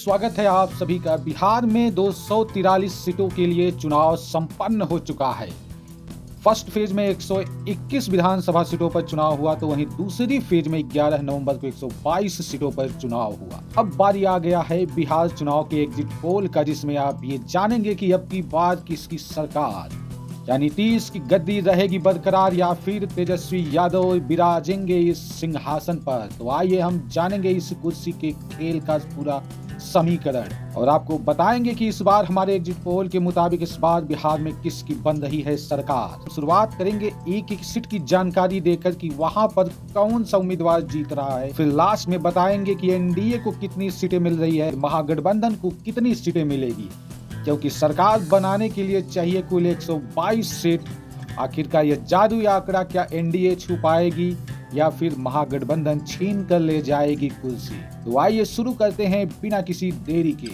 स्वागत है आप सभी का। बिहार में 243 सीटों के लिए चुनाव संपन्न हो चुका है। फर्स्ट फेज में 121 विधानसभा सीटों पर चुनाव हुआ, तो वहीं दूसरी फेज में 11 नवंबर को 122 सीटों पर चुनाव हुआ। अब बारी आ गया है बिहार चुनाव के एग्जिट पोल का, जिसमें आप ये जानेंगे कि अब की बार किसकी सरकार यानी नीतीश की गद्दी रहेगी बरकरार या फिर तेजस्वी यादव विराजेंगे इस सिंहासन पर। तो आइए हम जानेंगे इस कुर्सी के खेल का पूरा समीकरण और आपको बताएंगे कि इस बार हमारे एग्जिट पोल के मुताबिक इस बार बिहार में किसकी बन रही है सरकार। शुरुआत करेंगे एक एक सीट की जानकारी देकर कि वहां पर कौन सा उम्मीदवार जीत रहा है। फिर लास्ट में बताएंगे कि एनडीए को कितनी सीटें मिल रही है, महागठबंधन को कितनी सीटें मिलेगी, क्योंकि सरकार बनाने के लिए चाहिए कुल 122 सीट। आखिरकार यह जादुई आंकड़ा क्या एनडीए छू पाएगी या फिर महागठबंधन छीन कर ले जाएगी कुर्सी। तो आइए शुरू करते हैं बिना किसी देरी के।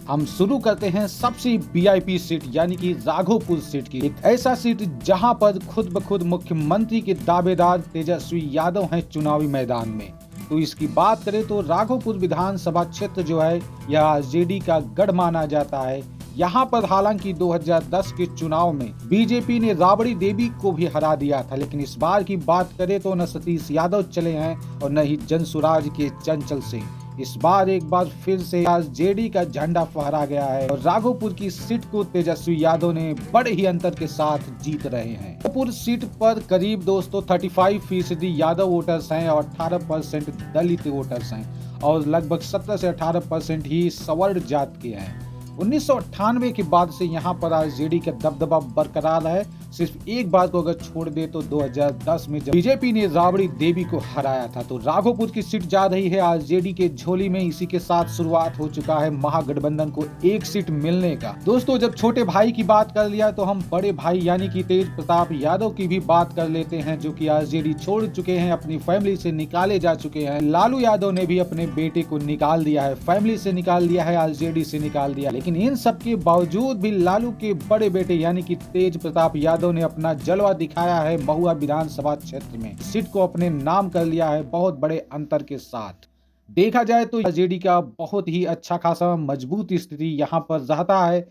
हम शुरू करते हैं सबसे वीआईपी सीट यानी कि राघोपुर सीट की। एक ऐसा सीट जहां पर खुद ब खुद मुख्यमंत्री के दावेदार तेजस्वी यादव हैं चुनावी मैदान में। तो इसकी बात करें तो राघोपुर विधानसभा क्षेत्र जो है यह आरजेडी का गढ़ माना जाता है। यहाँ पर हालांकि 2010 के चुनाव में बीजेपी ने राबड़ी देवी को भी हरा दिया था, लेकिन इस बार की बात करें तो न सतीश यादव चले हैं और न ही जनसुराज के चंचल सिंह। इस बार एक बार फिर से आरजेडी का झंडा फहरा गया है और राघोपुर की सीट को तेजस्वी यादव ने बड़े ही अंतर के साथ जीत रहे हैं। राघोपुर सीट पर करीब 35% यादव वोटर्स हैं और 18% दलित वोटर्स हैं और लगभग 17 से 18% ही सवर्ण जात के हैं। 1998 के बाद से यहाँ पर आरजेडी का दबदबा बरकरार है। सिर्फ एक बार को अगर छोड़ दे तो 2010 में जब बीजेपी ने राबड़ी देवी को हराया था। तो राघोपुर की सीट जा रही है आरजेडी के झोली में। इसी के साथ शुरुआत हो चुका है महागठबंधन को एक सीट मिलने का। दोस्तों, जब छोटे भाई की बात कर लिया तो हम बड़े भाई यानी कि तेज प्रताप यादव की भी बात कर लेते हैं, जो कि आरजेडी छोड़ चुके हैं, अपनी फैमिली से निकाले जा चुके हैं। लालू यादव ने भी अपने बेटे को निकाल दिया है, फैमिली से निकाल दिया है, आरजेडी से निकाल दिया। लेकिन इन सब के बावजूद भी लालू के बड़े बेटे यानी कि तेज प्रताप यादव ने अपना जलवा दिखाया है महुआ विधानसभा क्षेत्र में। सीट को अपने नाम कर लिया है बहुत बड़े अंतर के साथ। देखा जाए तो आरजेडी का बहुत ही अच्छा खासा मजबूत स्थिति यहाँ पर रहता है।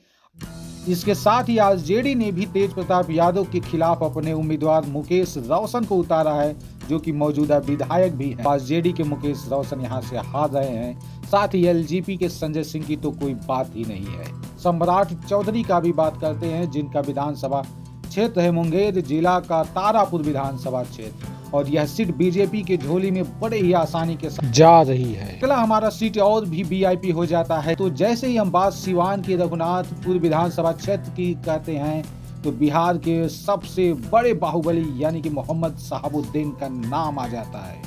इसके साथ ही आरजेडी ने भी तेज प्रताप यादव के खिलाफ अपने उम्मीदवार मुकेश रोशन को उतारा है, जो कि मौजूदा विधायक भी है। आरजेडी के मुकेश रोशन यहाँ से हार रहे हैं। साथ ही एलजेपी के संजय सिंह की तो कोई बात ही नहीं है। सम्राट चौधरी का भी बात करते हैं, जिनका विधानसभा क्षेत्र है मुंगेर जिला का तारापुर विधानसभा क्षेत्र, और यह सीट बीजेपी के झोली में बड़े ही आसानी के साथ जा रही है। अगला हमारा सीट और भी वीआईपी हो जाता है। तो जैसे ही हम बात सिवान के रघुनाथपुर विधानसभा क्षेत्र की करते हैं, तो बिहार के सबसे बड़े बाहुबली यानी कि मोहम्मद शहाबुद्दीन का नाम आ जाता है।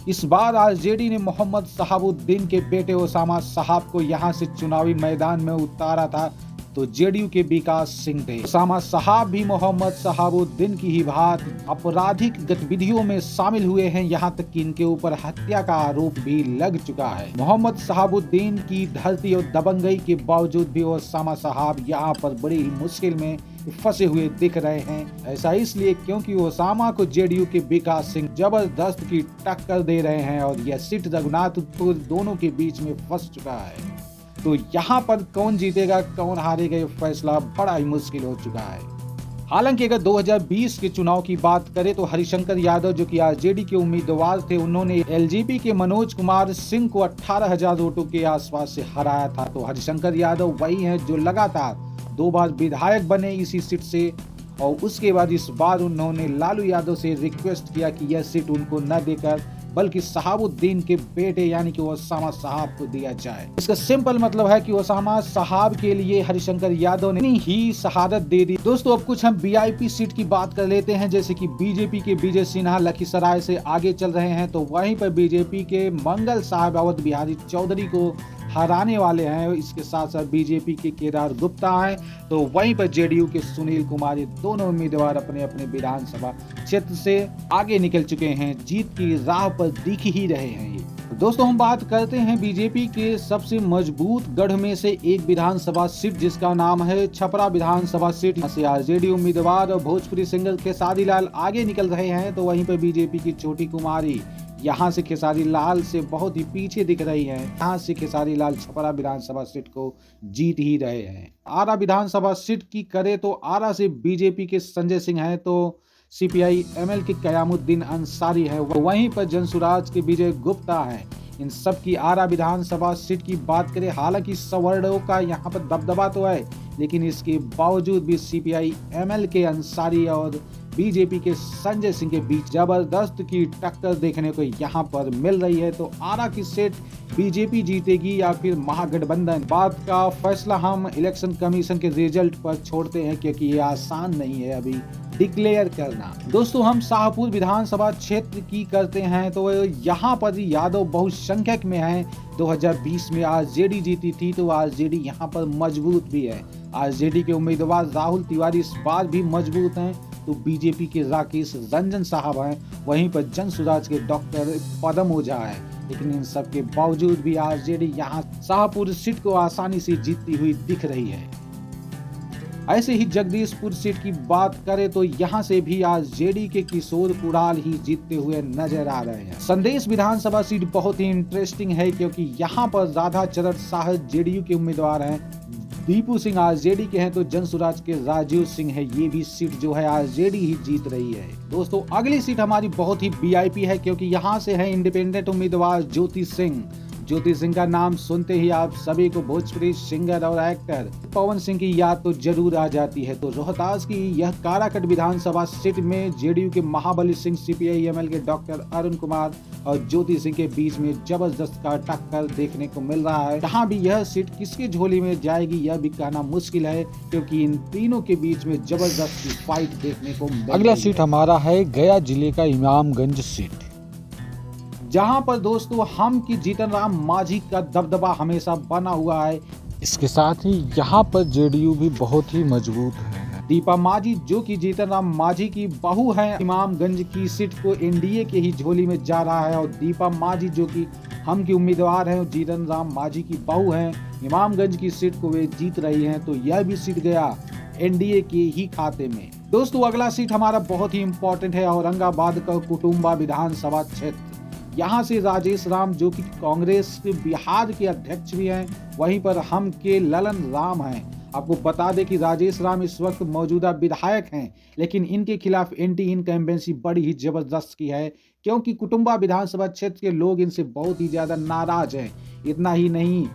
इस बार आरजेडी ने मोहम्मद शहाबुद्दीन के बेटे ओसामा साहब को यहां से चुनावी मैदान में उतारा था, तो जेडीयू के विकास सिंह थे। ओसामा साहब भी मोहम्मद शहाबुद्दीन की ही भांति आपराधिक गतिविधियों में शामिल हुए हैं, यहाँ तक कि इनके ऊपर हत्या का आरोप भी लग चुका है। मोहम्मद शहाबुद्दीन की धरती और दबंगई के बावजूद भी ओसामा साहब यहाँ पर बड़ी ही मुश्किल में फंसे हुए दिख रहे हैं। ऐसा इसलिए क्योंकि ओसामा को जेडीयू के विकास सिंह जबरदस्त की टक्कर दे रहे हैं और यह सीट रघुनाथपुर दोनों के बीच में फंस चुका है। तो यहाँ पर कौन जीतेगा कौन हारेगा, ये फैसला बड़ा ही मुश्किल हो चुका है। हालांकि अगर 2020 के चुनाव की बात करें तो हरिशंकर यादव, जो कि आरजेडी के उम्मीदवार थे, उन्होंने एलजेपी के मनोज कुमार सिंह को 18,000 वोटों के आसपास से हराया था। तो हरिशंकर यादव वही हैं जो लगातार 2 बार विधायक बने इसी सीट से, और उसके बाद इस बार उन्होंने लालू यादव से रिक्वेस्ट किया कि यह सीट उनको न देकर बल्कि शहाबुद्दीन के बेटे यानी कि ओसामा साहब को दिया जाए। इसका सिंपल मतलब है कि ओसामा साहब के लिए हरिशंकर यादव ने ही शहादत दे दी। दोस्तों, अब कुछ हम वीआईपी सीट की बात कर लेते हैं। जैसे कि बीजेपी के विजय सिन्हा लखीसराय से आगे चल रहे हैं, तो वहीं पर बीजेपी के मंगल साहब अवध बिहारी चौधरी को हराने वाले हैं। इसके साथ साथ बीजेपी के केदार गुप्ता हैं, तो वहीं पर जेडीयू के सुनील कुमार, ये दोनों उम्मीदवार अपने अपने विधानसभा क्षेत्र से आगे निकल चुके हैं, जीत की राह पर दिख ही रहे हैं ये। तो दोस्तों, हम बात करते हैं बीजेपी के सबसे मजबूत गढ़ में से एक विधानसभा सीट, जिसका नाम है छपरा विधानसभा सीट। यहाँ से आरजेडी उम्मीदवार और भोजपुरी सिंगर खेसारी लाल आगे निकल रहे हैं, तो वहीं पर बीजेपी की छोटी कुमारी यहाँ से खेसारी लाल से बहुत ही पीछे दिख रही हैं। यहाँ से खेसारी लाल छपरा विधानसभा सीट को जीत ही रहे हैं। आरा विधानसभा सीट की करे तो आरा से बीजेपी के संजय सिंह हैं, तो सीपीआई एमएल के कयामुद्दीन अंसारी है, वहीं पर जनसुराज के विजय गुप्ता हैं। इन सब की आरा विधानसभा सीट की बात करें, हालांकि सवर्णों का यहाँ पर दबदबा तो है, लेकिन इसके बावजूद भी सीपीआई एमएल के अंसारी और बीजेपी के संजय सिंह के बीच जबरदस्त की टक्कर देखने को यहाँ पर मिल रही है। तो आरा की सीट बीजेपी जीतेगी या फिर महागठबंधन, बात का फैसला हम इलेक्शन कमीशन के रिजल्ट पर छोड़ते हैं, क्योंकि ये आसान नहीं है अभी डिक्लेयर करना। दोस्तों, हम शाहपुर विधानसभा क्षेत्र की करते हैं तो यहाँ पर यादव बहुसंख्यक में है। 2020 में आरजेडी जीती थी, तो आरजेडी यहाँ पर मजबूत भी है। आरजेडी के उम्मीदवार राहुल तिवारी इस बार भी मजबूत हैं, तो बीजेपी के राकेश रंजन साहब हैं, वहीं पर जनसुराज के डॉक्टर पदम ओझा है। लेकिन इन सब के बावजूद भी आरजेडी यहाँ शाहपुर सीट को आसानी से जीतती हुई दिख रही है। ऐसे ही जगदीशपुर सीट की बात करें तो यहाँ से भी आरजेडी के किशोर कुणाल ही जीतते हुए नजर आ रहे हैं। संदेश विधानसभा सीट बहुत ही इंटरेस्टिंग है, क्योंकि यहाँ पर राधा चरण शाह जेडीयू के उम्मीदवार हैं, दीपू सिंह आरजेडी के हैं, तो जनसुराज के राजीव सिंह है। ये भी सीट जो है आरजेडी ही जीत रही है। दोस्तों, अगली सीट हमारी बहुत ही वीआईपी है, क्योंकि यहाँ से है इंडिपेंडेंट उम्मीदवार ज्योति सिंह। ज्योति सिंह का नाम सुनते ही आप सभी को भोजपुरी सिंगर और एक्टर पवन सिंह की याद तो जरूर आ जाती है। तो रोहतास की यह काराकट विधानसभा सीट में जेडीयू के महाबली सिंह, सीपीआई एमएल के डॉक्टर अरुण कुमार और ज्योति सिंह के बीच में जबरदस्त का टक्कर देखने को मिल रहा है। जहां भी यह सीट किसके झोली में जाएगी यह भी कहना मुश्किल है, क्योंकि इन तीनों के बीच में जबरदस्त फाइट देखने को मिल रही है। अगला सीट हमारा है गया जिले का इमामगंज सीट, जहां पर दोस्तों हम की जीतन राम मांझी का दबदबा हमेशा बना हुआ है। इसके साथ ही यहाँ पर जेडीयू भी बहुत ही मजबूत है। दीपा मांझी जो कि जीतन राम मांझी की बहू है, इमामगंज की सीट को एनडीए के ही झोली में जा रहा है, और दीपा मांझी जो कि हम की उम्मीदवार हैं, जीतन राम मांझी की बहू हैं, इमामगंज की सीट को वे जीत रही हैं। तो यह भी सीट गया एनडीए के ही खाते में। दोस्तों, अगला सीट हमारा बहुत ही इम्पोर्टेंट है, औरंगाबाद का कुटुम्बा विधानसभा क्षेत्र। यहाँ से राजेश राम जो कि कांग्रेस के बिहार के अध्यक्ष भी हैं, वहीं पर हम के ललन राम हैं। आपको बता दें कि राजेश राम इस वक्त मौजूदा विधायक हैं, लेकिन इनके खिलाफ एंटी इनकम्बेंसी बड़ी ही जबरदस्त की है, क्योंकि कुटुम्बा विधानसभा क्षेत्र के लोग इनसे बहुत ही ज्यादा नाराज हैं। इतना ही नहीं,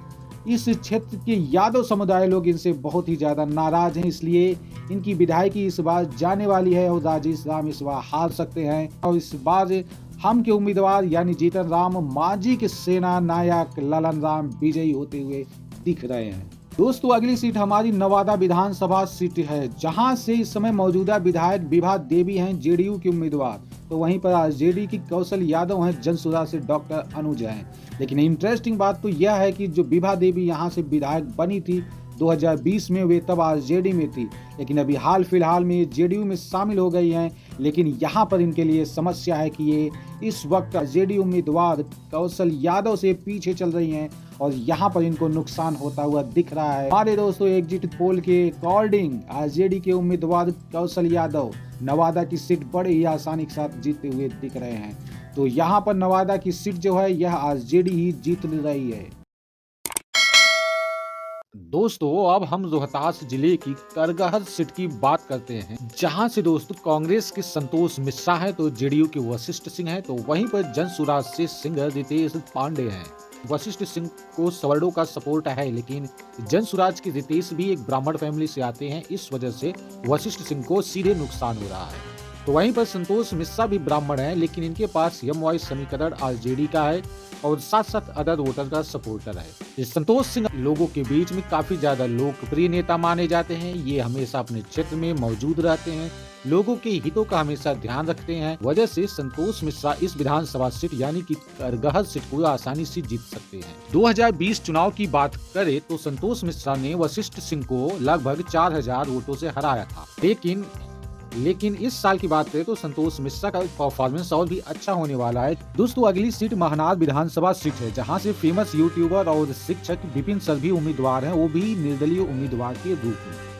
इस क्षेत्र के यादव समुदाय लोग इनसे बहुत ही ज्यादा नाराज हैं, इसलिए इनकी विधायकी इस बार जाने वाली है और राजेश राम इस बार हार सकते हैं। और इस बार हम के उम्मीदवार यानी जीतन राम मांझी के सेना नायक ललन राम विजयी होते हुए दिख रहे हैं। दोस्तों, अगली सीट हमारी नवादा विधानसभा सीट है, जहां से इस समय मौजूदा विधायक विभा देवी हैं, जेडीयू की उम्मीदवार। तो वहीं पर आरजेडी की कौशल यादव हैं, जनसुराज से डॉक्टर अनुज हैं। लेकिन इंटरेस्टिंग बात तो यह है कि जो विभा देवी यहाँ से विधायक बनी थी 2020 में, वे तब आरजेडी में थी, लेकिन अभी हाल फिलहाल में जेडीयू में शामिल हो गई हैं। लेकिन यहाँ पर इनके लिए समस्या है कि ये इस वक्त जेडीयू उम्मीदवार कौशल यादव से पीछे चल रही हैं, और यहाँ पर इनको नुकसान होता हुआ दिख रहा है। हमारे दोस्तों, एग्जिट पोल के अकॉर्डिंग आरजेडी के उम्मीदवार कौशल यादव नवादा की सीट बड़े ही आसानी के साथ जीतते हुए दिख रहे हैं। तो यहाँ पर नवादा की सीट जो है यह आरजेडी ही जीत रही है। दोस्तों, अब हम रोहतास जिले की करगहर सीट की बात करते हैं, जहां से दोस्तों कांग्रेस के संतोष मिश्रा है, तो जेडीयू के वशिष्ठ सिंह है, तो वहीं पर जनसुराज से सिंगर रितेश पांडे हैं। वशिष्ठ सिंह को सवर्णों का सपोर्ट है, लेकिन जनसुराज के रितेश भी एक ब्राह्मण फैमिली से आते हैं, इस वजह से वशिष्ठ सिंह को सीधे नुकसान हो रहा है। तो वहीं पर संतोष मिश्रा भी ब्राह्मण है, लेकिन इनके पास यम वॉइस समीकरण आरजेडी का है और साथ साथ अदर वोटर का सपोर्टर है। इस संतोष सिंह लोगों के बीच में काफी ज्यादा लोकप्रिय नेता माने जाते हैं। ये हमेशा अपने क्षेत्र में मौजूद रहते हैं, लोगों के हितों का हमेशा ध्यान रखते हैं, वजह से संतोष मिश्रा इस विधानसभा सीट यानी कि करगहर सीट को आसानी से जीत सकते हैं। 2020 चुनाव की बात करें तो संतोष मिश्रा ने वशिष्ठ सिंह को लगभग 4000 वोटों से हराया था, लेकिन इस साल की बात करें तो संतोष मिश्रा का परफॉर्मेंस और भी अच्छा होने वाला है। दोस्तों, अगली सीट महनार विधानसभा सीट है, जहां से फेमस यूट्यूबर और शिक्षक विपिन सर भी उम्मीदवार हैं, वो भी निर्दलीय उम्मीदवार के रूप में।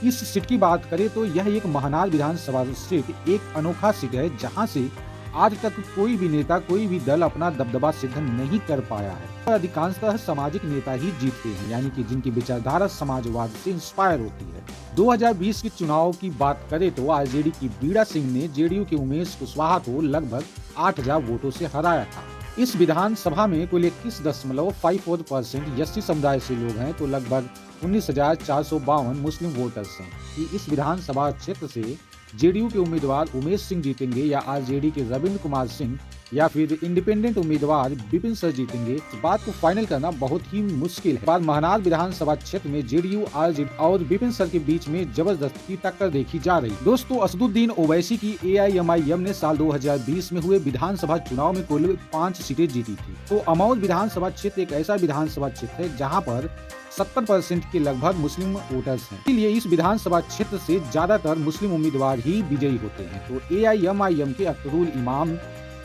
इस सीट की बात करें तो यह एक महनार विधानसभा सीट एक अनोखा सीट है, जहां से आज तक कोई भी नेता, कोई भी दल अपना दबदबा सिद्ध नहीं कर पाया है। अधिकांशतः सामाजिक नेता ही जीतते हैं, यानी कि जिनकी विचारधारा समाजवाद से इंस्पायर होती है। 2020 के चुनाव की बात करें तो आरजेडी की बीड़ा सिंह ने जेडीयू के उमेश कुशवाहा को लगभग 8000 वोटों से हराया था। इस विधानसभा में कुल 21.54% एससी समुदाय से लोग हैं, तो लगभग 19,452 मुस्लिम वोटर्स हैं। कि इस विधानसभा क्षेत्र से जेडीयू के उम्मीदवार उमेश सिंह जीतेंगे या आरजेडी के रविंद्र कुमार सिंह या फिर इंडिपेंडेंट उम्मीदवार विपिन सर जीतेंगे, इस बात को फाइनल करना बहुत ही मुश्किल है। बाद महनार विधानसभा क्षेत्र में जेडीयू, आरजेडी और विपिन सर के बीच में जबरदस्ती टक्कर देखी जा रही। दोस्तों, असदुद्दीन ओवैसी की एआईएमआईएम ने साल 2020 में हुए विधानसभा चुनाव में कुल 5 सीटें जीती थी। तो अमौद विधानसभा क्षेत्र एक ऐसा विधानसभा क्षेत्र है जहाँ पर 70% के लगभग मुस्लिम वोटर्स हैं। इसलिए इस विधानसभा क्षेत्र से ज्यादातर मुस्लिम उम्मीदवार ही विजयी होते हैं। तो एआईएमआईएम के अख्तरुल इमाम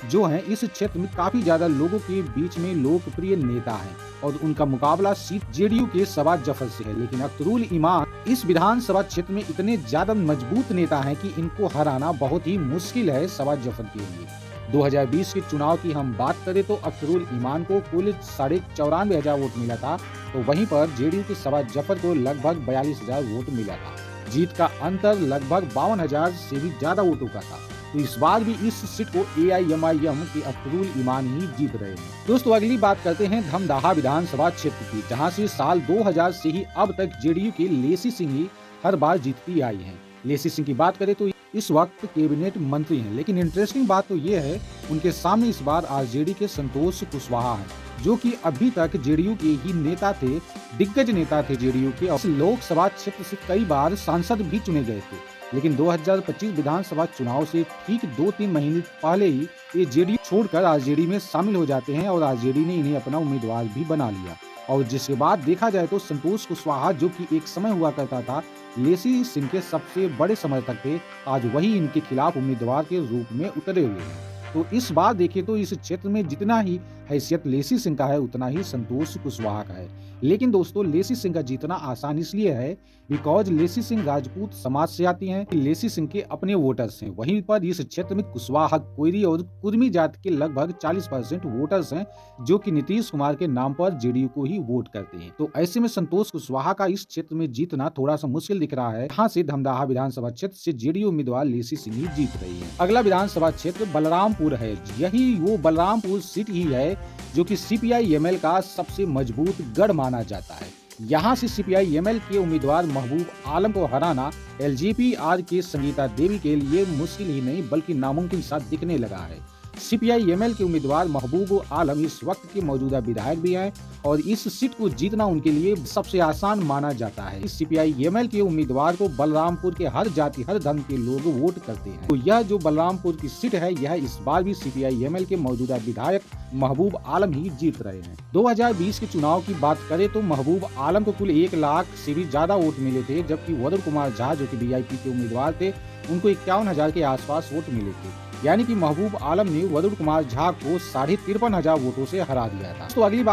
जो हैं इस क्षेत्र में काफी ज्यादा लोगों के बीच में लोकप्रिय नेता हैं और उनका मुकाबला सीट जेडीयू के सवाद जफर से है। लेकिन अख्तरुल इमाम इस विधानसभा क्षेत्र में इतने ज्यादा मजबूत नेता हैं कि इनको हराना बहुत ही मुश्किल है सवाद जफर के लिए। 2020 के चुनाव की हम बात करें तो अख्तरुल ईमान को कुल 94,500 वोट मिला था, तो वहीं पर जेडीयू के सवाद जफर को लगभग 42,000 वोट मिला था। जीत का अंतर लगभग 52,000 से भी ज्यादा वोटों का था। तो इस बार भी इस सीट को एआईएमआईएम के अख्तरुल ईमान ही जीत रहे हैं। दोस्तों, अगली बात करते हैं धमदाहा विधानसभा क्षेत्र की, जहां से साल 2000 से ही अब तक जेडीयू के लेसी सिंह ही हर बार जीतती आई हैं। लेसी सिंह की बात करें तो इस वक्त कैबिनेट मंत्री हैं, लेकिन इंटरेस्टिंग बात तो ये है उनके सामने इस बार आरजेडी के संतोष कुशवाहा हैं, जो कि अभी तक जेडीयू के ही नेता थे, दिग्गज नेता थे जेडीयू के, और लोकसभा क्षेत्र से कई बार सांसद भी चुने गए थे। लेकिन 2025 विधानसभा चुनाव से ठीक 2-3 महीने पहले ही ये जेडीयू छोड़कर आरजेडी में शामिल हो जाते हैं और आरजेडी ने इन्हें अपना उम्मीदवार भी बना लिया। और जिसके बाद देखा जाए तो संतोष कुशवाहा, जो कि एक समय हुआ करता था लेसी सिंह के सबसे बड़े समर्थक थे, आज वही इनके खिलाफ उम्मीदवार के रूप में उतरे हुए हैं। तो इस बार देखें तो इस क्षेत्र में जितना ही हैसियत लेसी सिंह का है उतना ही संतोष कुशवाहा का है। लेकिन दोस्तों, लेसी सिंह का जीतना आसान इसलिए है बिकॉज लेसी सिंह राजपूत समाज से आती हैं, लेसी सिंह के अपने वोटर्स हैं। वहीं पर इस क्षेत्र में कुशवाहा, कोयरी और कुर्मी जाति के लगभग 40% वोटर्स हैं, जो कि नीतीश कुमार के नाम पर जेडीयू को ही वोट करते हैं। तो ऐसे में संतोष कुशवाहा का इस क्षेत्र में जीतना थोड़ा सा मुश्किल दिख रहा है। यहाँ से धमदाहा विधानसभा क्षेत्र से जेडीयू उम्मीदवार लेसी सिंह ही जीत रही है। अगला विधानसभा क्षेत्र बलरामपुर है। यही वो बलरामपुर सीट ही है जो कि सीपीआई-एमएल का सबसे मजबूत गढ़ माना जाता है। यहाँ से सीपीआई-एमएल के उम्मीदवार महबूब आलम को हराना एलजेपी-आर के संगीता देवी के लिए मुश्किल ही नहीं बल्कि नामुमकिन सा दिखने लगा है। सीपीआई-एमएल के उम्मीदवार महबूब आलम इस वक्त के मौजूदा विधायक भी हैं और इस सीट को जीतना उनके लिए सबसे आसान माना जाता है। इस सीपीआई-एमएल के उम्मीदवार को बलरामपुर के हर जाति हर धर्म के लोग वोट करते हैं। तो यह जो बलरामपुर की सीट है, यह इस बार भी सीपीआई-एमएल के मौजूदा विधायक महबूब आलम ही जीत रहे हैं। 2020 के चुनाव की बात करें तो महबूब आलम को कुल 1 लाख से भी ज्यादा वोट मिले थे, जबकि वरुण कुमार झा जो कि वीआईपी के उम्मीदवार थे, उनको 51,000 के आसपास वोट मिले थे। यानी कि महबूब आलम ने वरुण कुमार झा को 53,500 वोटों से हरा दिया था। तो अगली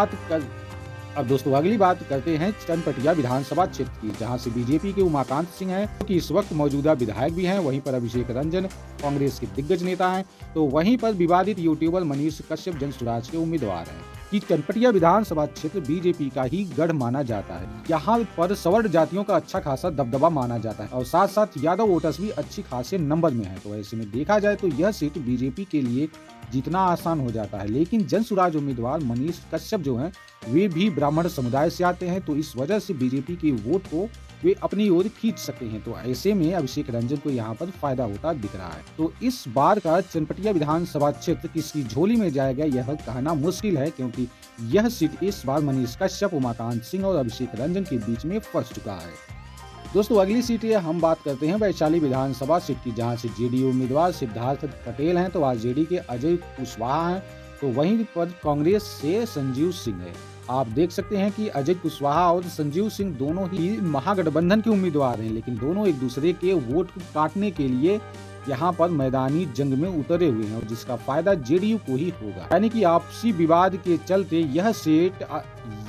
बात करते हैं चनपटिया विधानसभा क्षेत्र की, जहां से बीजेपी के उमाकांत सिंह हैं, जो कि इस वक्त मौजूदा विधायक भी हैं। वहीं पर अभिषेक रंजन कांग्रेस के दिग्गज नेता हैं, तो वहीं पर विवादित यूट्यूबर मनीष कश्यप जन स्वराज के उम्मीदवार हैं। कि चनपटिया विधानसभा क्षेत्र बीजेपी का ही गढ़ माना जाता है। यहाँ पर सवर्ण जातियों का अच्छा खासा दबदबा माना जाता है और साथ साथ यादव वोटर्स भी अच्छी खासे नंबर में है। तो ऐसे में देखा जाए तो यह सीट बीजेपी के लिए जीतना आसान हो जाता है। लेकिन जन स्वराज उम्मीदवार मनीष कश्यप जो हैं, वे भी ब्राह्मण समुदाय से आते हैं, तो इस वजह से बीजेपी के वोट को वे अपनी ओर खींच सकते हैं। तो ऐसे में अभिषेक रंजन को यहाँ पर फायदा होता दिख रहा है। तो इस बार का चनपटिया विधानसभा क्षेत्र किसकी झोली में जाएगा यह कहना मुश्किल है, क्योंकि यह सीट इस बार मनीष कश्यप, उमाकांत सिंह और अभिषेक रंजन के बीच में फंस चुका है। दोस्तों, अगली सीट हम बात करते हैं वैशाली विधानसभा सीट की, जहां से जेडीयू उम्मीदवार सिद्धार्थ पटेल हैं, तो आरजेडी के अजय कुशवाहा हैं, तो वहीं पर कांग्रेस से संजीव सिंह है। आप देख सकते हैं कि अजय कुशवाहा और संजीव सिंह दोनों ही महागठबंधन के उम्मीदवार हैं, लेकिन दोनों एक दूसरे के वोट काटने के लिए यहाँ पर मैदानी जंग में उतरे हुए हैं, और जिसका फायदा जेडीयू को ही होगा। यानी कि आपसी विवाद के चलते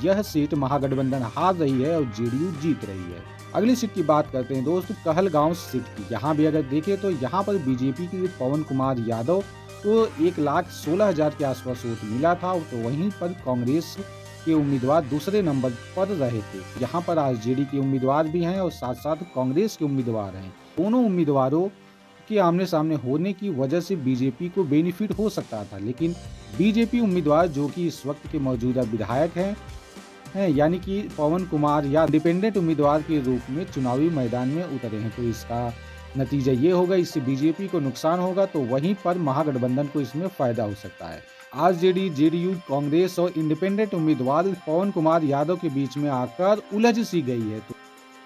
यह सीट महागठबंधन हार रही है और जेडीयू जीत रही है। अगली सीट की बात करते हैं दोस्तों कहलगांव सीट की। यहाँ भी अगर देखें तो यहाँ पर बीजेपी के पवन कुमार यादव तो 1,16,000 के आसपास वोट मिला था। तो वहीं पर कांग्रेस के उम्मीदवार दूसरे नंबर पर रहे थे। यहाँ पर आरजेडी के उम्मीदवार भी हैं और साथ साथ कांग्रेस के उम्मीदवार हैं। दोनों उम्मीदवारों के आमने सामने होने की वजह से बीजेपी को बेनिफिट हो सकता था, लेकिन बीजेपी उम्मीदवार जो कि इस वक्त के मौजूदा विधायक हैं यानी कि पवन कुमार या इंडिपेंडेंट उम्मीदवार के रूप में चुनावी मैदान में उतरे हैं। तो इसका नतीजा ये होगा, इससे बीजेपी को नुकसान होगा, तो वहीं पर महागठबंधन को इसमें फायदा हो सकता है। आरजेडी, जेडीयू, कांग्रेस और इंडिपेंडेंट उम्मीदवार पवन कुमार यादव के बीच में आकर उलझ सी गई है। तो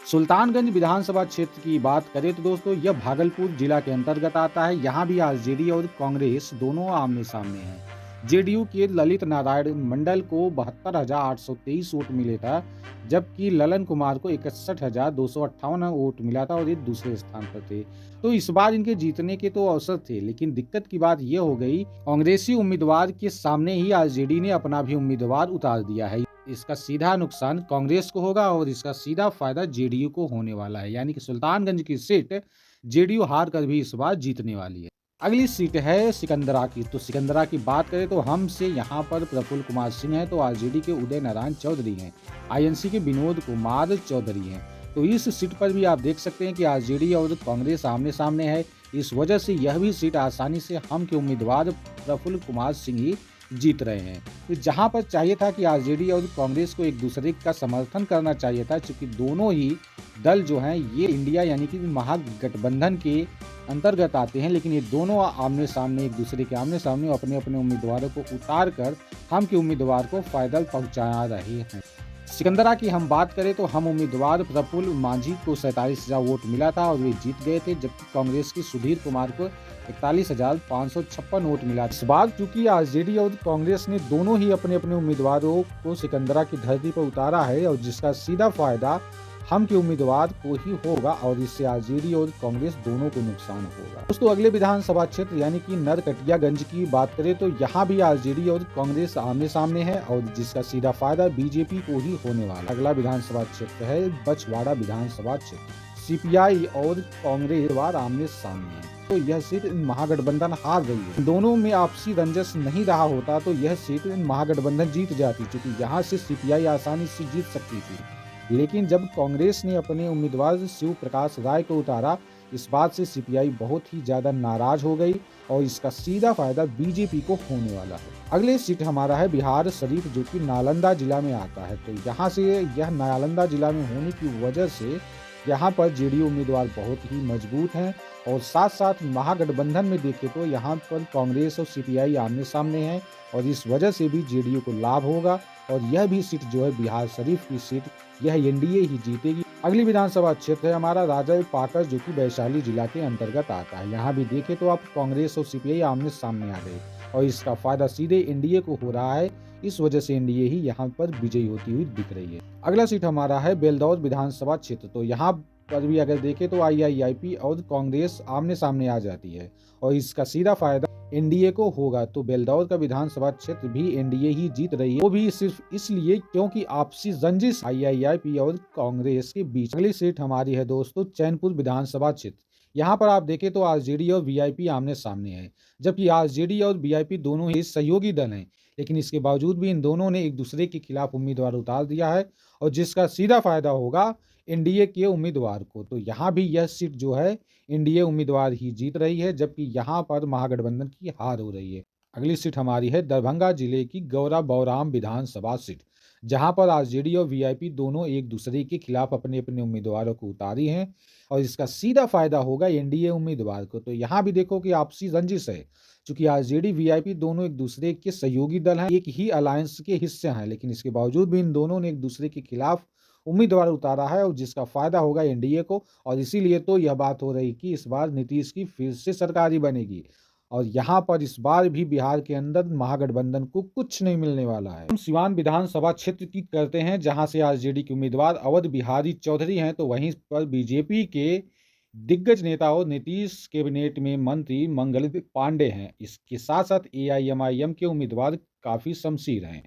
सुल्तानगंज विधानसभा क्षेत्र की बात करें तो दोस्तों यह भागलपुर जिला के अंतर्गत आता है। यहाँ भी आरजेडी और कांग्रेस दोनों आमने सामने हैं। जेडीयू के ललित नारायण मंडल को 72,823 वोट मिले था, जबकि ललन कुमार को 61,258 वोट मिला था और ये दूसरे स्थान पर थे। तो इस बार इनके जीतने के तो अवसर थे, लेकिन दिक्कत की बात यह हो गई, कांग्रेसी उम्मीदवार के सामने ही आरजेडी ने अपना भी उम्मीदवार उतार दिया है। इसका सीधा नुकसान कांग्रेस को होगा और इसका सीधा फायदा जेडीयू को होने वाला है, यानी कि सुल्तानगंज की सीट जेडीयू हार कर भी इस बार जीतने वाली है। अगली सीट है सिकंदरा की। तो सिकंदरा की बात करें तो हमसे यहाँ पर प्रफुल्ल कुमार सिंह हैं, तो आरजेडी के उदय नारायण चौधरी हैं, आईएनसी के विनोद कुमार चौधरी हैं। तो इस सीट पर भी आप देख सकते हैं कि आरजेडी और कांग्रेस आमने सामने है। इस वजह से यह भी सीट आसानी से हम के उम्मीदवार प्रफुल्ल कुमार सिंह ही जीत रहे हैं। तो जहां पर चाहिए था कि आरजेडी और कांग्रेस को एक दूसरे का समर्थन करना चाहिए था, क्योंकि दोनों ही दल जो हैं ये इंडिया यानी कि महागठबंधन के अंतर्गत आते हैं, लेकिन ये दोनों आमने सामने एक दूसरे के आमने सामने अपने अपने उम्मीदवारों को उतार कर हम के उम्मीदवार को फायदा पहुंचा रहे हैं। सिकंदरा की हम बात करें तो हम उम्मीदवार प्रफुल्ल मांझी को 47,000 वोट मिला था और वे जीत गए थे, जबकि कांग्रेस के सुधीर कुमार को 41,556 वोट मिला। इस बार चूंकि आरजेडी और कांग्रेस ने दोनों ही अपने अपने उम्मीदवारों को सिकंदरा की धरती पर उतारा है और जिसका सीधा फायदा हम के उम्मीदवार को ही होगा और इससे आरजेडी और कांग्रेस दोनों को नुकसान होगा। दोस्तों अगले विधानसभा क्षेत्र यानी कि नरकटियागंज की बात करें तो यहाँ भी आरजेडी और कांग्रेस आमने सामने है और जिसका सीधा फायदा बीजेपी को ही होने वाला। अगला विधानसभा क्षेत्र है बछवाड़ा विधानसभा क्षेत्र। सीपीआई और कांग्रेस आमने सामने है, तो यह सीट महागठबंधन हार रही है। दोनों में आपसी रंजस नहीं रहा होता तो यह सीट महागठबंधन जीत जाती, क्योंकि यहाँ से सीपीआई आसानी से जीत सकती थी, लेकिन जब कांग्रेस ने अपने उम्मीदवार शिव प्रकाश राय को उतारा, इस बात से सीपीआई बहुत ही ज्यादा नाराज हो गई और इसका सीधा फायदा बीजेपी को होने वाला है। अगले सीट हमारा है बिहार शरीफ, जो कि नालंदा जिला में आता है। तो यहाँ से यह नालंदा जिला में होने की वजह से यहाँ पर जेडीयू उम्मीदवार बहुत ही मजबूत हैं और साथ साथ महागठबंधन में देखें तो यहाँ पर कांग्रेस और सीपीआई आमने सामने हैं और इस वजह से भी जेडीयू को लाभ होगा और यह भी सीट जो है बिहार शरीफ की सीट यह एनडीए ही जीतेगी। अगली विधानसभा क्षेत्र है हमारा राजा पाकर, जो कि वैशाली जिला के अंतर्गत आता है। यहाँ भी देखें तो आप कांग्रेस और सीपीआई आमने सामने आ गए और इसका फायदा सीधे एनडीए को हो रहा है, इस वजह से एनडीए ही यहाँ पर विजयी होती हुई दिख रही है। अगला सीट हमारा है बेलदौर विधानसभा क्षेत्र। तो यहाँ पर भी अगर देखें तो आईआईआईपी और कांग्रेस आमने सामने आ जाती है और इसका सीधा फायदा एनडीए को होगा। तो बेलदौर का विधानसभा क्षेत्र भी एनडीए ही जीत रही है, वो भी सिर्फ इसलिए क्योंकि आपसी रंजिश आईआईआईपी और कांग्रेस के बीच। अगली सीट हमारी है दोस्तों चैनपुर विधानसभा क्षेत्र। यहाँ पर आप देखें तो आरजेडी और वीआईपी आमने सामने है, जबकि आरजेडी और वीआईपी दोनों ही सहयोगी दल हैं, लेकिन इसके बावजूद भी इन दोनों ने एक दूसरे के खिलाफ उम्मीदवार उतार दिया है और जिसका सीधा फायदा होगा एनडीए के उम्मीदवार को। तो यहाँ भी यह सीट जो है एनडीए उम्मीदवार ही जीत रही है, जबकि यहाँ पर महागठबंधन की हार हो रही है। अगली सीट हमारी है दरभंगा जिले की गौरा बौराम विधानसभा सीट, जहां पर आरजेडी और वीआईपी दोनों एक दूसरे के खिलाफ अपने अपने उम्मीदवारों को उतारी हैं और इसका सीधा फायदा होगा एनडीए उम्मीदवार को। तो यहाँ भी देखो कि आपसी रंजिश है, चूंकि आरजेडी वीआईपी दोनों एक दूसरे के सहयोगी दल हैं, एक ही अलायंस के हिस्से हैं, लेकिन इसके बावजूद भी इन दोनों ने एक दूसरे के खिलाफ उम्मीदवार उतारा है और जिसका फायदा होगा एनडीए को। और इसीलिए तो यह बात हो रही कि इस बार नीतीश की फिर से सरकार ही बनेगी और यहाँ पर इस बार भी बिहार के अंदर महागठबंधन को कुछ नहीं मिलने वाला है। हम सिवान विधानसभा क्षेत्र की करते हैं, जहां से आरजेडी के उम्मीदवार अवध बिहारी चौधरी हैं, तो वहीं पर बीजेपी के दिग्गज नेता और नीतीश कैबिनेट में मंत्री मंगल पांडे हैं। इसके साथ साथ एआईएमआईएम के उम्मीदवार काफी शमशीर हैं।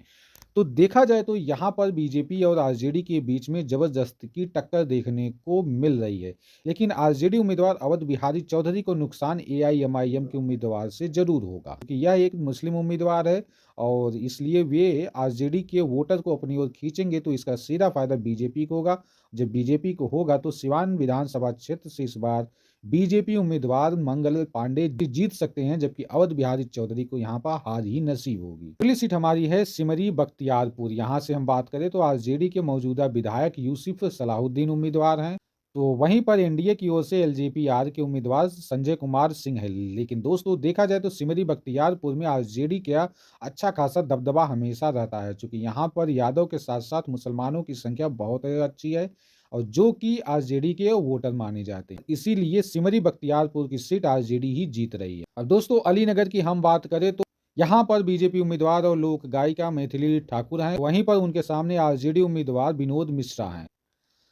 तो देखा जाए तो यहाँ पर बीजेपी और आरजेडी के बीच में जबरदस्त की टक्कर देखने को मिल रही है। लेकिन आरजेडी उम्मीदवार अवध बिहारी चौधरी को नुकसान एआईएमआईएम के उम्मीदवार से जरूर होगा, क्योंकि यह एक मुस्लिम उम्मीदवार है और इसलिए वे आरजेडी के वोटर को अपनी ओर खींचेंगे, तो इसका सीधा फायदा बीजेपी को होगा। जब बीजेपी को होगा तो सिवान विधानसभा क्षेत्र से इस बार बीजेपी उम्मीदवार मंगल पांडे जीत सकते हैं, जबकि अवध बिहारी चौधरी को यहाँ पर हार ही नसीब होगी। अगली सीट हमारी है सिमरी बख्तियारपुर। यहाँ से हम बात करें तो आरजेडी के मौजूदा विधायक यूसुफ सलाहुद्दीन उम्मीदवार हैं, तो वहीं पर एनडीए की ओर से एलजेपी-आर के उम्मीदवार संजय कुमार सिंह है। लेकिन दोस्तों देखा जाए तो सिमरी बख्तियारपुर में आरजेडी का अच्छा खासा दबदबा हमेशा रहता है, क्योंकि यहाँ पर यादव के साथ साथ मुसलमानों की संख्या बहुत अच्छी है और जो कि आरजेडी के वोटर माने जाते हैं। इसीलिए सिमरी बख्तियारपुर की सीट आरजेडी ही जीत रही है। अब दोस्तों अलीनगर की हम बात करें तो यहाँ पर बीजेपी उम्मीदवार और लोक गायिका मैथिली ठाकुर हैं, वहीं पर उनके सामने आरजेडी उम्मीदवार विनोद मिश्रा हैं।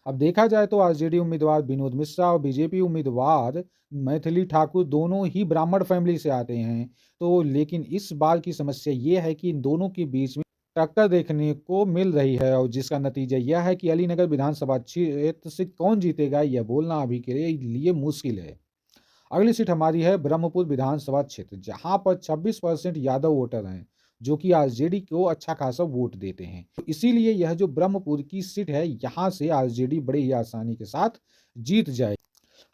अब देखा जाए तो आरजेडी उम्मीदवार विनोद मिश्रा और बीजेपी उम्मीदवार मैथिली ठाकुर दोनों ही ब्राह्मण फैमिली से आते हैं, तो लेकिन इस बार की समस्या ये है कि इन दोनों के बीच में टक्कर देखने को मिल रही है और जिसका नतीजा यह है कि अलीनगर विधानसभा क्षेत्र से कौन जीतेगा यह बोलना अभी के लिए मुश्किल है। अगली सीट हमारी है ब्रह्मपुर विधानसभा क्षेत्र, जहां पर 26% यादव वोटर हैं, जो कि आरजेडी को अच्छा खासा वोट देते हैं। तो इसीलिए यह जो ब्रह्मपुर की सीट है, यहाँ से आरजेडी बड़े ही आसानी के साथ जीत जाए।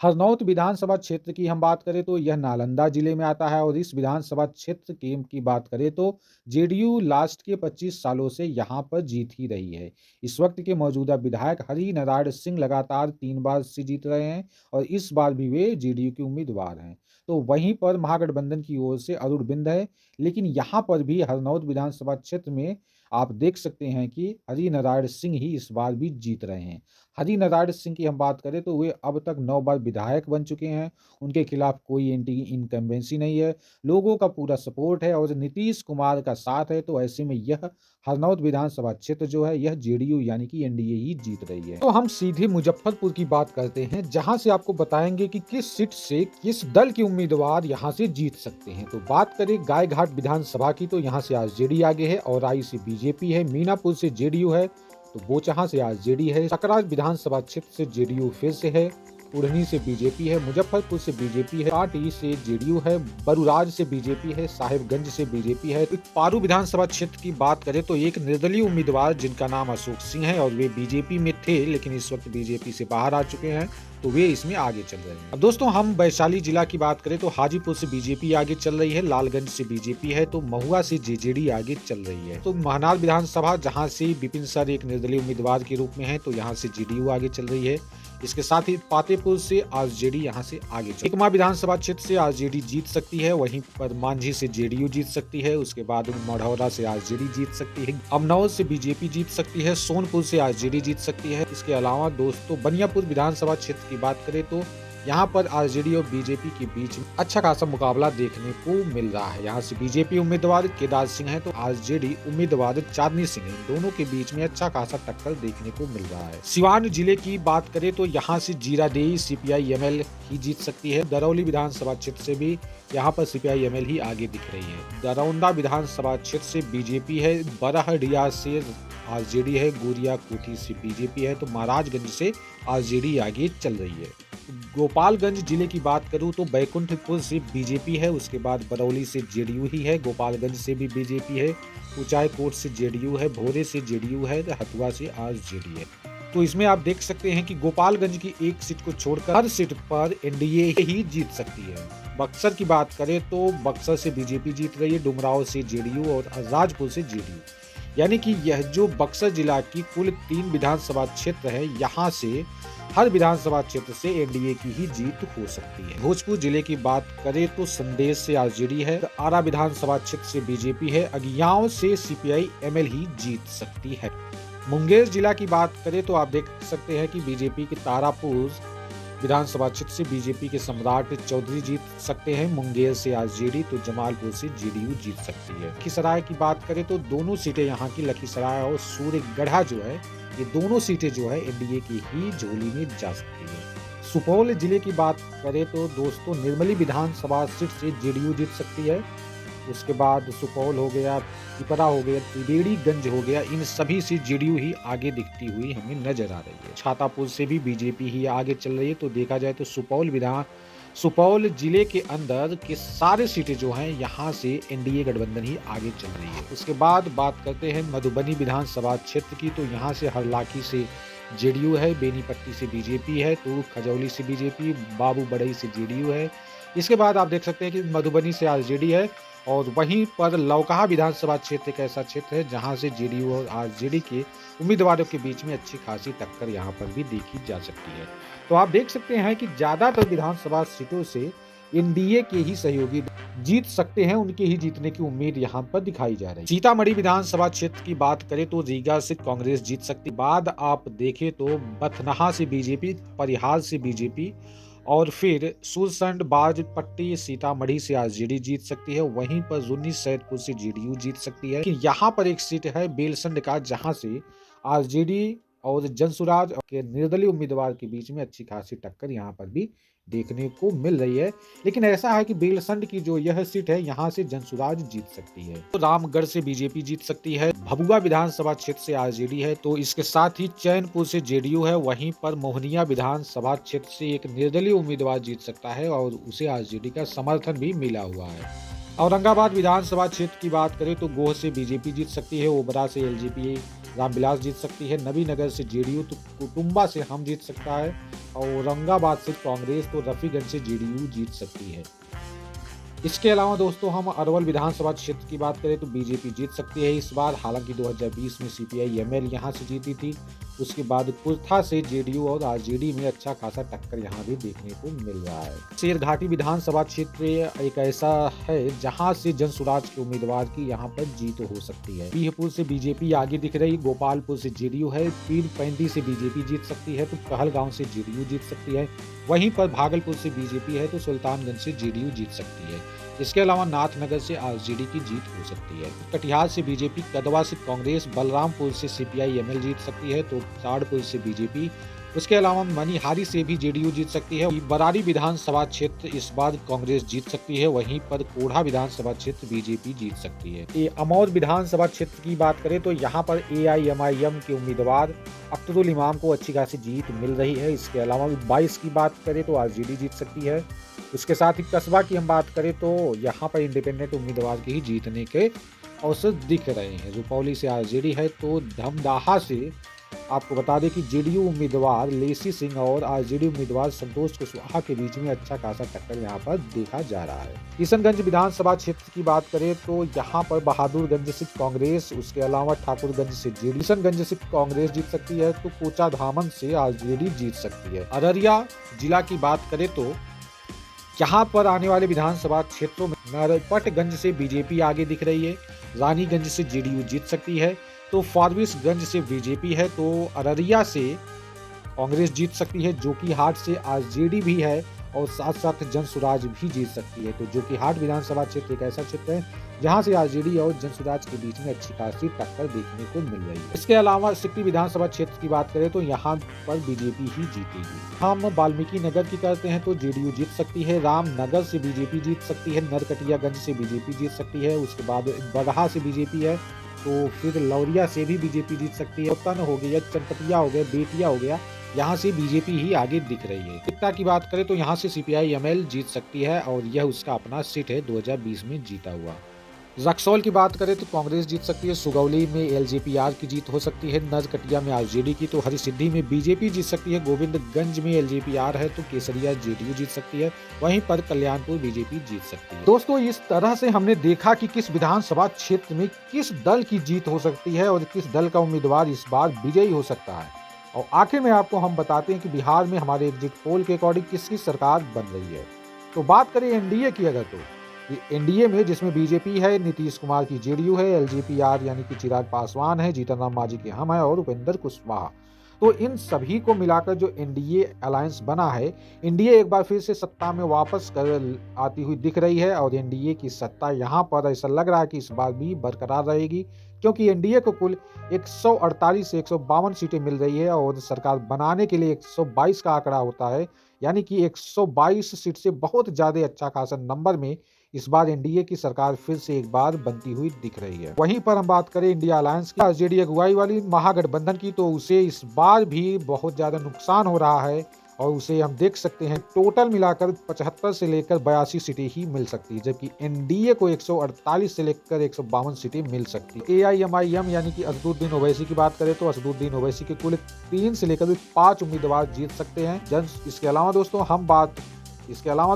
हरनौत विधानसभा क्षेत्र की हम बात करें तो यह नालंदा जिले में आता है और इस विधानसभा क्षेत्र की बात करें तो जेडीयू लास्ट के 25 सालों से यहाँ पर जीत ही रही है। इस वक्त के मौजूदा विधायक हरि नारायण सिंह लगातार 3 बार से जीत रहे हैं और इस बार भी वे जेडीयू के उम्मीदवार हैं। तो वहीं पर महागठबंधन की ओर से अरुण बिंद है, लेकिन यहाँ पर भी हरनौत विधानसभा क्षेत्र में आप देख सकते हैं कि हरि नारायण सिंह ही इस बार भी जीत रहे हैं। हरि नारायण सिंह की हम बात करें तो वे अब तक 9 बार विधायक बन चुके हैं, उनके खिलाफ कोई एंटी इनकम्बेंसी नहीं है, लोगों का पूरा सपोर्ट है और नीतीश कुमार का साथ है। तो ऐसे में यह हरनौत विधानसभा क्षेत्र जो है यह जेडीयू यानी कि एनडीए ही जीत रही है। तो हम सीधे मुजफ्फरपुर की बात करते हैं, जहां से आपको बताएंगे कि किस सीट से किस दल के उम्मीदवार यहां से जीत सकते हैं। तो बात करें गायघाट विधानसभा की तो यहाँ से आरजेडी आगे है और आई से बीजेपी है, मीनापुर से जेडीयू है, तो बोचहां से आरजेडी है, सकरा विधानसभा क्षेत्र से जेडीयू फिर से है, उड़नी से बीजेपी है, मुजफ्फरपुर से बीजेपी है, काटी से जेडीयू है, बरुराज से बीजेपी है, साहिबगंज से बीजेपी है। पारू विधानसभा क्षेत्र की बात करें तो एक निर्दलीय उम्मीदवार जिनका नाम अशोक सिंह है और वे बीजेपी में थे, लेकिन इस वक्त बीजेपी से बाहर आ चुके हैं, तो वे इसमें आगे चल रहे हैं। अब दोस्तों हम वैशाली जिला की बात करें तो हाजीपुर से बीजेपी आगे चल रही है, लालगंज से बीजेपी है, तो महुआ से जेजेडी आगे चल रही है। तो महनार विधानसभा जहां से विपिन सर एक निर्दलीय उम्मीदवार के रूप में है, तो यहाँ से जेडीयू आगे चल रही है। इसके साथ ही पातेपुर से आरजेडी यहाँ से आगे चल। एकमा विधानसभा क्षेत्र से आरजेडी जीत सकती है, वहीं पर मांझी से जेडीयू जीत सकती है, उसके बाद मढ़ौरा से आरजेडी जीत सकती है, अमनौर से बीजेपी जीत सकती है, सोनपुर से आरजेडी जीत सकती है। इसके अलावा दोस्तों बनियापुर विधानसभा क्षेत्र की बात करें तो यहाँ पर आरजेडी और बीजेपी के बीच अच्छा खासा मुकाबला देखने को मिल रहा है। यहाँ से बीजेपी उम्मीदवार केदार सिंह है तो आरजेडी उम्मीदवार चांदनी सिंह है, दोनों के बीच में अच्छा खासा टक्कर देखने को मिल रहा है। सिवान जिले की बात करें तो यहाँ से जीरादेई सीपीआई एमएल ही जीत सकती है। दरौली विधानसभा क्षेत्र से भी यहाँ पर सीपीआई एमएल ही आगे दिख रही है। दरौंदा विधानसभा क्षेत्र से बीजेपी है, बरहडिया से आरजेडी है, गोरिया कोठी से बीजेपी है, तो महाराजगंज से आरजेडी आगे चल रही है। गोपालगंज जिले की बात करूं तो बैकुंठपुर से बीजेपी है, उसके बाद बरौली से जेडीयू ही है, गोपालगंज से भी बीजेपी है, ऊंचाईकोट से जेडीयू है, भोरे से जेडीयू है, हथुआ से आरजेडी है। तो इसमें आप देख सकते हैं कि गोपालगंज की एक सीट को छोड़कर हर सीट पर एनडीए ही जीत सकती है। बक्सर की बात करें तो बक्सर से बीजेपी जीत रही है, डुमराव से जेडीयू और राजपुर से जेडीयू, यानी कि यह जो बक्सर जिला की कुल 3 विधानसभा क्षेत्र है, यहाँ से हर विधानसभा क्षेत्र से एनडीए की ही जीत हो सकती है। भोजपुर जिले की बात करें तो संदेश से आरजेडी है, आरा विधानसभा क्षेत्र से बीजेपी है, अगियाओं से सीपीआई एमएल ही जीत सकती है। मुंगेर जिला की बात करें तो आप देख सकते हैं कि बीजेपी के तारापुर विधानसभा क्षेत्र से बीजेपी के सम्राट चौधरी जीत सकते हैं, मुंगेर से आरजेडी, तो जमालपुर से जेडीयू जीत सकती है। लखीसराय की बात करें तो दोनों सीटें यहाँ की लखीसराय और सूर्यगढ़ा जो है, ये दोनों सीटें जो है एनडीए की ही झोली में जा सकती है। सुपौल जिले की बात करें तो दोस्तों निर्मली विधानसभा सीट से जेडीयू जीत सकती है, उसके बाद सुपौल हो गया, पिपरा हो गया, त्रिवेणीगंज हो गया, इन सभी से जेडीयू ही आगे दिखती हुई हमें नजर आ रही है। छातापुर से भी बीजेपी ही आगे चल रही है। तो देखा जाए तो सुपौल जिले के अंदर के सारे सीटें जो हैं यहाँ से एनडीए गठबंधन ही आगे चल रही है। उसके बाद बात करते हैं मधुबनी विधानसभा क्षेत्र की। तो यहाँ से हरलाखी से जेडीयू है, बेनीपट्टी से बीजेपी है, तो खजौली से बीजेपी, बाबू बड़ई से जेडीयू है। इसके बाद आप देख सकते हैं कि मधुबनी से आरजेडी है, और वहीं पर लौकहा विधानसभा क्षेत्र एक ऐसा क्षेत्र है जहां से जेडीयू और आरजेडी के उम्मीदवारों के बीच में अच्छी खासी टक्कर यहां पर भी देखी जा सकती है। तो आप देख सकते हैं कि ज्यादातर विधानसभा सीटों से एनडीए के ही सहयोगी जीत सकते हैं, उनके ही जीतने की उम्मीद यहां पर दिखाई जा रही है। सीतामढ़ी विधानसभा क्षेत्र की बात करें तो रीगा से कांग्रेस जीत सकती है। बाद आप देखें तो बथनाहा से बीजेपी, परिहार से बीजेपी, और फिर सुरसंड, बाजपट्टी, सीतामढ़ी से आरजेडी जीत सकती है। वहीं पर जुन्नी सैदपुर से जेडीयू जीत सकती है। लेकिन यहाँ पर एक सीट है बेलसंड का, जहां से आरजेडी और जनसुराज के निर्दलीय उम्मीदवार के बीच में अच्छी खासी टक्कर यहाँ पर भी देखने को मिल रही है। लेकिन ऐसा है कि बेलसंड की जो यह सीट है यहाँ से जनसुराज जीत सकती है। तो रामगढ़ से बीजेपी जीत सकती है। भभुआ विधानसभा क्षेत्र से आरजेडी है। तो इसके साथ ही चैनपुर से जेडीयू है। वहीं पर मोहनिया विधानसभा क्षेत्र से एक निर्दलीय उम्मीदवार जीत सकता है और उसे आरजेडी का समर्थन भी मिला हुआ है। औरंगाबाद विधानसभा क्षेत्र की बात करें तो गोह से बीजेपी जीत सकती है, ओबरा से एलजेपी रामविलास जीत सकती है, नबीनगर से जेडीयू, तो कुटुंबा से हम जीत सकता है, और औरंगाबाद से कांग्रेस, तो रफीगंज से जेडीयू जीत सकती है। इसके अलावा दोस्तों हम अरवल विधानसभा क्षेत्र की बात करें तो बीजेपी जीत सकती है इस बार। हालांकि 2020 में सीपीआई एमएल यहां से जीती थी। उसके बाद कुर्था से जेडीयू और आरजेडी में अच्छा खासा टक्कर यहां भी देखने को मिल रहा है। शेरघाटी विधानसभा क्षेत्र एक ऐसा है जहां से जनसुराज के उम्मीदवार की यहां पर जीत हो सकती है। बीहपुर से बीजेपी आगे दिख रही, गोपालपुर से जेडीयू है, पीरपैंती से बीजेपी जीत सकती है, तो कहलगांव से जेडीयू जीत सकती है। वहीं पर भागलपुर से बीजेपी है, तो सुल्तानगंज से जेडीयू जीत सकती है। इसके अलावा नाथनगर से आरजेडी की जीत हो सकती है। कटिहार से बीजेपी, कदवा से कांग्रेस, बलरामपुर से सीपीआई एमएल जीत सकती है, तो ताड़पुर से बीजेपी। उसके अलावा मनिहारी से भी जेडीयू जीत सकती है। बरारी विधानसभा क्षेत्र इस बार कांग्रेस जीत सकती है। वहीं पर कोढ़ा विधानसभा क्षेत्र बीजेपी जीत सकती है। अमौर विधानसभा क्षेत्र की बात करें तो यहाँ पर एआईएमआईएम के उम्मीदवार अख्तरुल इमाम को अच्छी खासी जीत मिल रही है। इसके अलावा 22 की बात करें तो आरजेडी जीत सकती है। उसके साथ ही कस्बा की हम बात करें तो यहाँ पर इंडिपेंडेंट उम्मीदवार के ही जीतने के अवसर दिख रहे हैं। रुपौली से आरजेडी है, तो धमदाहा से आपको बता दें कि जेडीयू उम्मीदवार लेसी सिंह और आरजेडी उम्मीदवार संतोष कुशवाहा के बीच में अच्छा खासा टक्कर यहाँ पर देखा जा रहा है। किशनगंज विधानसभा क्षेत्र की बात करें तो यहाँ पर बहादुरगंज से कांग्रेस, उसके अलावा ठाकुरगंज से जेडीयू, किशनगंज से कांग्रेस जीत सकती है, तो कोचा धामन से आरजेडी जीत सकती है। अररिया जिला की बात करें तो यहाँ पर आने वाले विधानसभा क्षेत्रों में नरपतगंज से बीजेपी आगे दिख रही है, रानीगंज से जेडीयू जीत सकती है, तो फारबिसगंज से बीजेपी है, तो अररिया से कांग्रेस जीत सकती है, जोकीहाट से आरजेडी भी है, और साथ साथ जनसुराज भी जीत सकती है। तो जोकीहाट विधानसभा क्षेत्र एक ऐसा क्षेत्र है जहां से आरजेडी और जनसुराज के बीच में अच्छी खासी टक्कर देखने को मिल रही है। इसके अलावा सिकटी विधानसभा क्षेत्र की बात करें तो यहाँ पर बीजेपी ही जीतेगी। हम वाल्मीकि नगर की करते हैं तो जेडीयू जीत सकती है, रामनगर से बीजेपी जीत सकती है, नरकटियागंज से बीजेपी जीत सकती है, उसके बाद बगहा से बीजेपी है, तो फिर लौरिया से भी बीजेपी जीत सकती है, तन हो गया, चनपटिया हो गया, बेतिया हो गया, यहाँ से बीजेपी ही आगे दिख रही है। टिकटा की बात करें तो यहाँ से सीपीआई एमएल जीत सकती है, और यह उसका अपना सीट है 2020 में जीता हुआ। रक्सौल की बात करें तो कांग्रेस जीत सकती है, सुगौली में एलजेपीआर की जीत हो सकती है, नरकटिया में आरजेडी की, तो हरिसिद्धि में बीजेपी जीत सकती है, गोविंदगंज में एलजेपीआर है, तो केसरिया जेडीयू जीत सकती है, वहीं पर कल्याणपुर बीजेपी जीत सकती है। दोस्तों, इस तरह से हमने देखा कि किस विधानसभा क्षेत्र में किस दल की जीत हो सकती है और किस दल का उम्मीदवार इस बार विजयी हो सकता है। और आखिर में आपको हम बताते हैं कि बिहार में हमारे एग्जिट पोल के अकॉर्डिंग किसकी सरकार बन रही है। तो बात करें एनडीए की, अगर तो एनडीए में जिसमें बीजेपी है, नीतीश कुमार की जेडीयू है, एलजेपीआर यानी कि चिराग पासवान है, जीतन राम मांझी के हम है, और उपेंद्र कुशवाहा। तो इन सभी को मिलाकर जो एनडीए अलायंस बना है, एनडीए एक बार फिर से सत्ता में वापस कर आती हुई दिख रही है, और एनडीए की सत्ता यहाँ पर ऐसा लग रहा है कि इस बार भी बरकरार रहेगी, क्योंकि एनडीए को कुल 148 से 152 सीटें मिल रही है, और सरकार बनाने के लिए 122 का आंकड़ा होता है, यानी कि 122 सीट से बहुत ज़्यादा अच्छा खासा नंबर में इस बार एनडीए की सरकार फिर से एक बार बनती हुई दिख रही है। वहीं पर हम बात करें इंडिया अलायंस की, जेडी अगुवाई वाली महागठबंधन की, तो उसे इस बार भी बहुत ज्यादा नुकसान हो रहा है और उसे हम देख सकते हैं टोटल मिलाकर 75 से लेकर 82 सीटें ही मिल सकती है, जबकि एनडीए को 148 से लेकर 152 सीटें मिल सकती है। एआईएमआईएम यानी कि असदुद्दीन ओवैसी की बात करें तो असदुद्दीन ओवैसी के कुल 3 से लेकर 5 उम्मीदवार जीत सकते हैं। इसके अलावा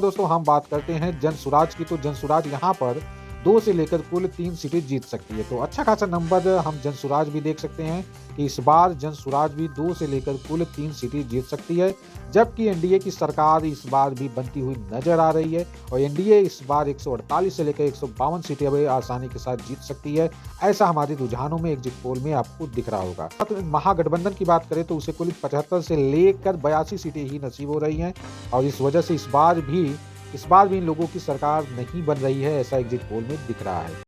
दोस्तों हम बात करते हैं जन सुराज की, तो जन सुराज यहाँ पर 2 से लेकर कुल 3 सीटें जीत सकती है। तो अच्छा खासा नंबर हम जन सुराज भी देख सकते हैं कि इस बार जन सुराज भी 2 से लेकर कुल 3 सीटें जीत सकती है, जबकि एनडीए की सरकार इस बार भी बनती हुई नजर आ रही है और एनडीए इस बार 148 से लेकर 152 सीटें अब आसानी के साथ जीत सकती है। ऐसा हमारे रुझानों में एग्जिट पोल में आपको दिख रहा होगा। तो महागठबंधन की बात करें तो उसे कुल 75 से लेकर 82 सीटें ही नसीब हो रही हैं और इस वजह से इस बार भी इन लोगों की सरकार नहीं बन रही है, ऐसा एग्जिट पोल में दिख रहा है।